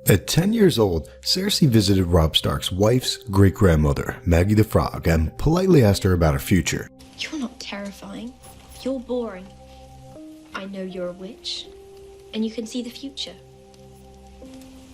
At 10 years old, Cersei visited Robb Stark's wife's great-grandmother, Maggie the Frog, and politely asked her about her future. You're not terrifying. You're boring. I know you're a witch, and you can see the future.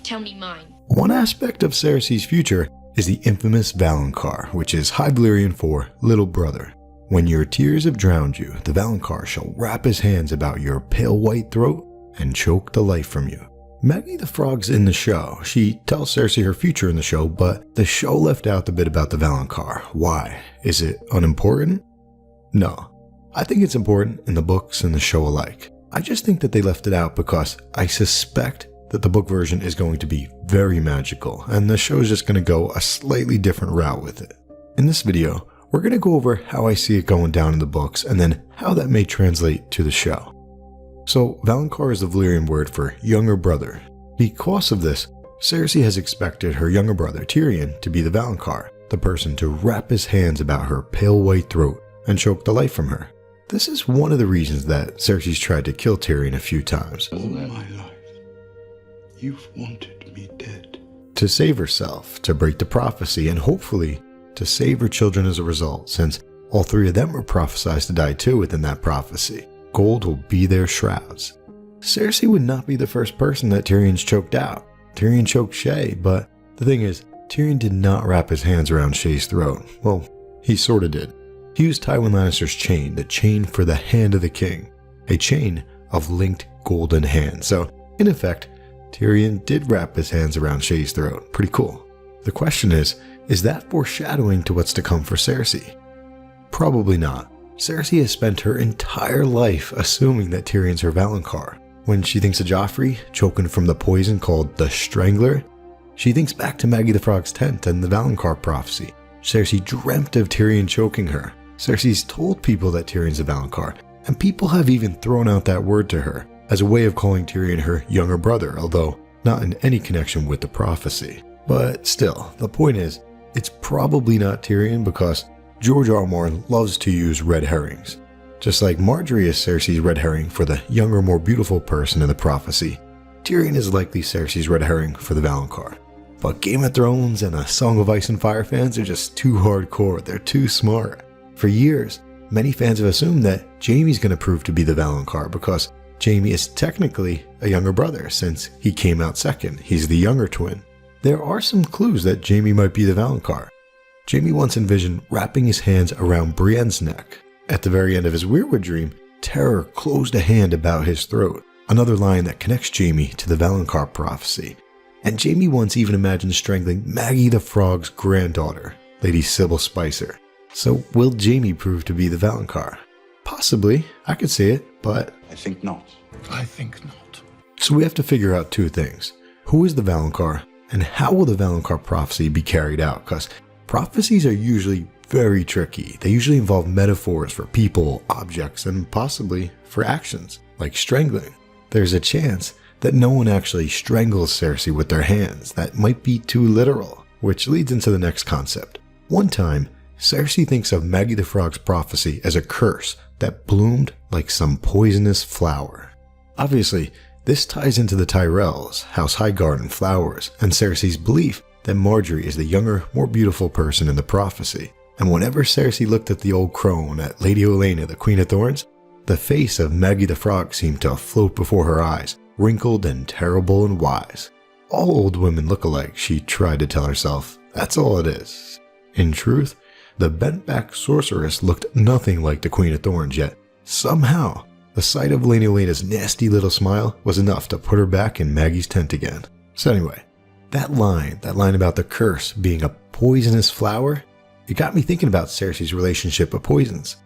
Tell me mine. One aspect of Cersei's future is the infamous Valonqar, which is High Valyrian for little brother. When your tears have drowned you, the Valonqar shall wrap his hands about your pale white throat and choke the life from you. Maggie the Frog's in the show. She tells Cersei her future in the show, but the show left out the bit about the Valonqar. Why? Is it unimportant? No. I think it's important in the books and the show alike. I just think that they left it out because I suspect that the book version is going to be very magical, and the show is just going to go a slightly different route with it. In this video, we're going to go over how I see it going down in the books, and then how that may translate to the show. So, Valonqar is the Valyrian word for younger brother. Because of this, Cersei has expected her younger brother Tyrion to be the Valonqar, the person to wrap his hands about her pale white throat and choke the life from her. This is one of the reasons that Cersei's tried to kill Tyrion a few times. All my life, you've wanted me dead. To save herself, to break the prophecy, and hopefully to save her children as a result, since all three of them were prophesied to die too within that prophecy. Gold will be their shrouds. Cersei would not be the first person that Tyrion's choked out. Tyrion choked Shae, but the thing is, Tyrion did not wrap his hands around Shae's throat. Well, he sorta did. He used Tywin Lannister's chain, the chain for the hand of the king, a chain of linked golden hands. So, in effect, Tyrion did wrap his hands around Shae's throat. Pretty cool. The question is that foreshadowing to what's to come for Cersei? Probably not. Cersei has spent her entire life assuming that Tyrion's her Valonqar. When she thinks of Joffrey choking from the poison called the Strangler, she thinks back to Maggie the Frog's tent and the Valonqar prophecy. Cersei dreamt of Tyrion choking her. Cersei's told people that Tyrion's a Valonqar, and people have even thrown out that word to her as a way of calling Tyrion her younger brother, although not in any connection with the prophecy. But still, the point is, it's probably not Tyrion because George R. R. Martin loves to use red herrings. Just like Marjorie is Cersei's red herring for the younger, more beautiful person in the prophecy, Tyrion is likely Cersei's red herring for the Valonqar. But Game of Thrones and A Song of Ice and Fire fans are just too hardcore, they're too smart. For years, many fans have assumed that Jaime's going to prove to be the Valonqar because Jaime is technically a younger brother since he came out second, he's the younger twin. There are some clues that Jaime might be the Valonqar. Jaime once envisioned wrapping his hands around Brienne's neck. At the very end of his Weirwood dream, Terror closed a hand about his throat, another line that connects Jaime to the Valonqar prophecy. And Jaime once even imagined strangling Maggie the Frog's granddaughter, Lady Sybil Spicer. So will Jaime prove to be the Valonqar? Possibly, I could see it, but I think not. I think not. So we have to figure out two things. Who is the Valonqar, and how will the Valonqar prophecy be carried out? Because prophecies are usually very tricky. They usually involve metaphors for people, objects, and possibly for actions, like strangling. There's a chance that no one actually strangles Cersei with their hands. That might be too literal, which leads into the next concept. One time, Cersei thinks of Maggie the Frog's prophecy as a curse that bloomed like some poisonous flower. Obviously, this ties into the Tyrells, House Highgarden, flowers, and Cersei's belief that Marjorie is the younger, more beautiful person in the prophecy. And whenever Cersei looked at the old crone, at Lady Olenna, the Queen of Thorns, the face of Maggie the Frog seemed to float before her eyes, wrinkled and terrible and wise. All old women look alike, she tried to tell herself. That's all it is. In truth, the bent-back sorceress looked nothing like the Queen of Thorns, yet somehow, the sight of Lady Olenna's nasty little smile was enough to put her back in Maggie's tent again. So anyway, that line about the curse being a poisonous flower, it got me thinking about Cersei's relationship with poisons.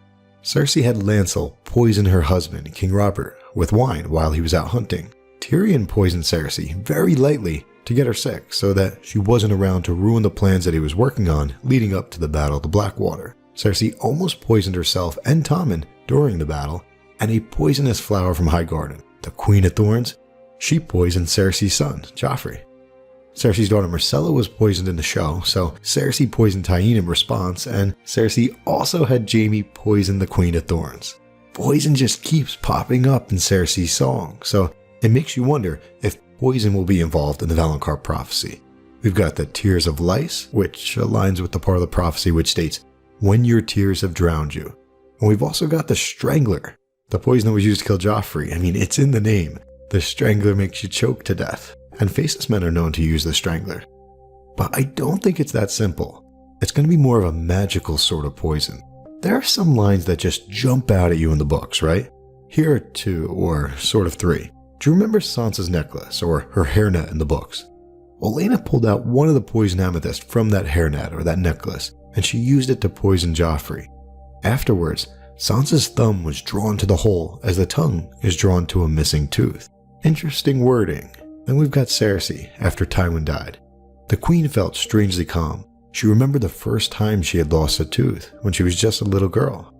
Cersei had Lancel poison her husband, King Robert, with wine while he was out hunting. Tyrion poisoned Cersei very lightly to get her sick so that she wasn't around to ruin the plans that he was working on leading up to the Battle of the Blackwater. Cersei almost poisoned herself and Tommen during the battle, and a poisonous flower from Highgarden, the Queen of Thorns, she poisoned Cersei's son, Joffrey. Cersei's daughter Myrcella was poisoned in the show, so Cersei poisoned Tyene in response, and Cersei also had Jaime poison the Queen of Thorns. Poison just keeps popping up in Cersei's song, so it makes you wonder if poison will be involved in the Valonqar prophecy. We've got the tears of lice, which aligns with the part of the prophecy which states, when your tears have drowned you. And we've also got the strangler, the poison that was used to kill Joffrey. I mean, it's in the name. The strangler makes you choke to death, and faceless men are known to use the strangler. But I don't think it's that simple. It's going to be more of a magical sort of poison. There are some lines that just jump out at you in the books, right? Here are two, or sort of three. Do you remember Sansa's necklace, or her hairnet in the books? Olenna pulled out one of the poison amethyst from that hairnet, or that necklace, and she used it to poison Joffrey. Afterwards, Sansa's thumb was drawn to the hole as the tongue is drawn to a missing tooth. Interesting wording. Then we've got Cersei, after Tywin died. The queen felt strangely calm. She remembered the first time she had lost a tooth, when she was just a little girl.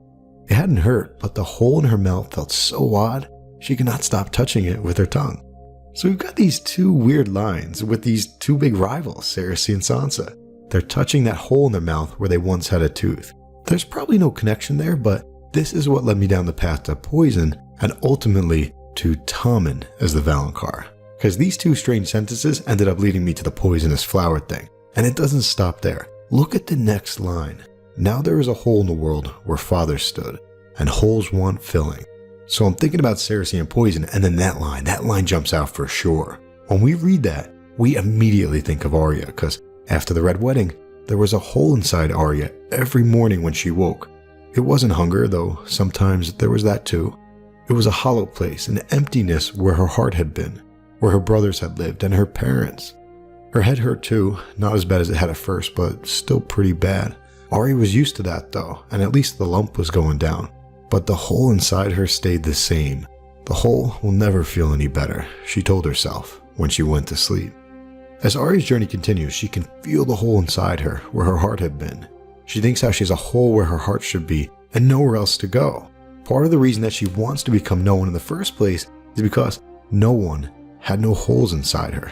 It hadn't hurt, but the hole in her mouth felt so odd, she could not stop touching it with her tongue. So we've got these two weird lines with these two big rivals, Cersei and Sansa. They're touching that hole in their mouth where they once had a tooth. There's probably no connection there, but this is what led me down the path to poison and ultimately to Tommen as the Valonqar. Because these two strange sentences ended up leading me to the poisonous flower thing. And it doesn't stop there. Look at the next line. Now there is a hole in the world where fathers stood, and holes want filling. So I'm thinking about Cersei and poison, and then that line jumps out for sure. When we read that, we immediately think of Arya, because after the Red Wedding, there was a hole inside Arya every morning when she woke. It wasn't hunger, though sometimes there was that too. It was a hollow place, an emptiness where her heart had been, where her brothers had lived, and her parents. Her head hurt too, not as bad as it had at first, but still pretty bad. Arya was used to that though, and at least the lump was going down. But the hole inside her stayed the same. The hole will never feel any better, she told herself when she went to sleep. As Arya's journey continues, she can feel the hole inside her where her heart had been. She thinks how she has a hole where her heart should be and nowhere else to go. Part of the reason that she wants to become no one in the first place is because no one had no holes inside her.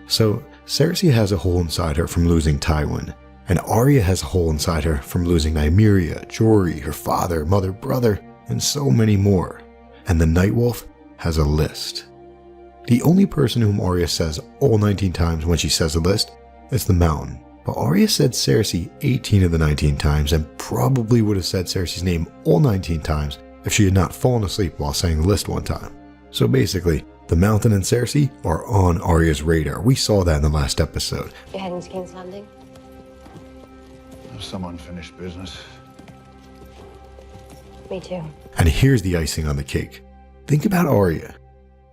So Cersei has a hole inside her from losing Tywin, and Arya has a hole inside her from losing Nymeria, Jory, her father, mother, brother, and so many more. And the Nightwolf has a list. The only person whom Arya says all 19 times when she says a list is the Mountain. But Arya said Cersei 18 of the 19 times and probably would have said Cersei's name all 19 times if she had not fallen asleep while saying the list one time. So basically, the Mountain and Cersei are on Arya's radar. We saw that in the last episode. You're heading to King's Landing? Some unfinished business. Me too. And here's the icing on the cake. Think about Arya,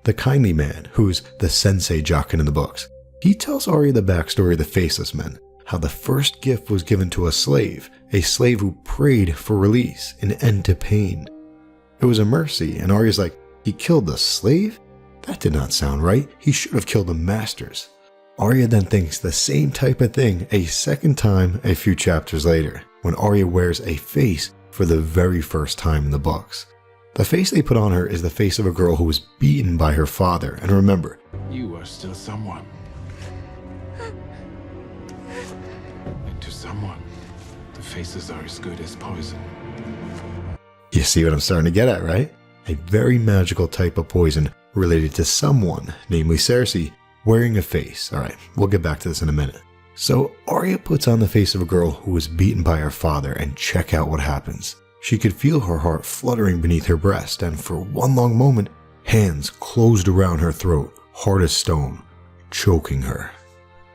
the kindly man who's the sensei Jaqen in the books. He tells Arya the backstory of the Faceless Men, how the first gift was given to a slave who prayed for release, an end to pain. It was a mercy, and Arya's like, he killed the slave? That did not sound right. He should have killed the masters. Arya then thinks the same type of thing a second time a few chapters later, when Arya wears a face for the very first time in the books. The face they put on her is the face of a girl who was beaten by her father, and remember, you are still someone. And to someone, the faces are as good as poison. You see what I'm starting to get at, right? A very magical type of poison related to someone, namely Cersei, wearing a face. Alright, we'll get back to this in a minute. So Arya puts on the face of a girl who was beaten by her father, and check out what happens. She could feel her heart fluttering beneath her breast, and for one long moment, hands closed around her throat, hard as stone, choking her.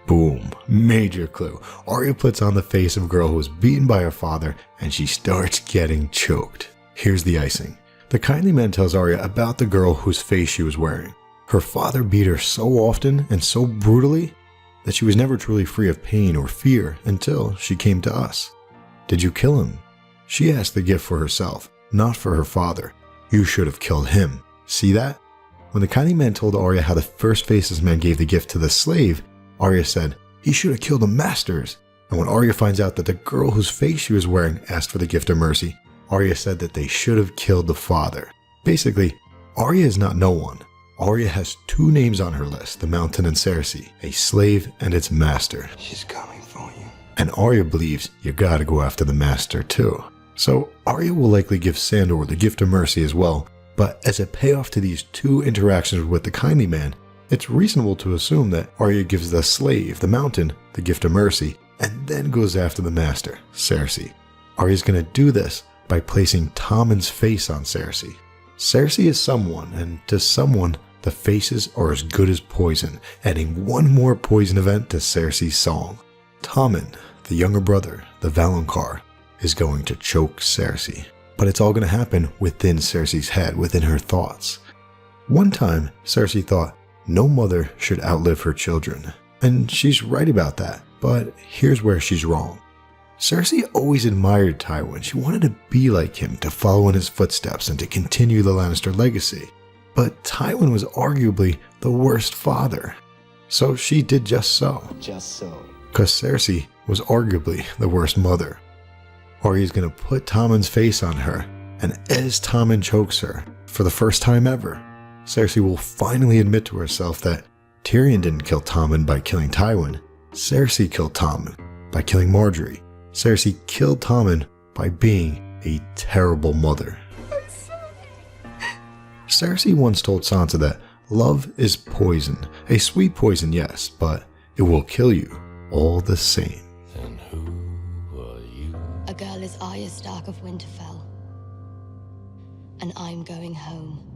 Boom. Major clue. Arya puts on the face of a girl who was beaten by her father, and she starts getting choked. Here's the icing. The kindly man tells Arya about the girl whose face she was wearing. Her father beat her so often and so brutally that she was never truly free of pain or fear until she came to us. Did you kill him? She asked the gift for herself, not for her father. You should have killed him. See that? When the kindly man told Arya how the first faceless man gave the gift to the slave, Arya said, he should have killed the masters. And when Arya finds out that the girl whose face she was wearing asked for the gift of mercy, Arya said that they should have killed the father. Basically, Arya is not no one. Arya has two names on her list, the Mountain and Cersei, a slave and its master. She's coming for you. And Arya believes you gotta go after the master too. So Arya will likely give Sandor the gift of mercy as well, but as a payoff to these two interactions with the kindly man, It's reasonable to assume that Arya gives the slave, the mountain, the gift of mercy, and then goes after the master, Cersei. Arya's gonna do this by placing Tommen's face on Cersei. Cersei is someone, and to someone, the faces are as good as poison, adding one more poison event to Cersei's song. Tommen, the younger brother, the Valonqar, is going to choke Cersei. But it's all gonna happen within Cersei's head, within her thoughts. One time, Cersei thought, no mother should outlive her children. And she's right about that, but here's where she's wrong. Cersei always admired Tywin. She wanted to be like him, to follow in his footsteps and to continue the Lannister legacy. But Tywin was arguably the worst father. So she did just so. Because Cersei was arguably the worst mother. Arya's gonna put Tommen's face on her, and as Tommen chokes her, for the first time ever, Cersei will finally admit to herself that Tyrion didn't kill Tommen by killing Tywin. Cersei killed Tommen by killing Marjorie. Cersei killed Tommen by being a terrible mother. Cersei once told Sansa that love is poison. A sweet poison, yes, but it will kill you all the same. And who are you? A girl is Arya Stark of Winterfell. And I'm going home.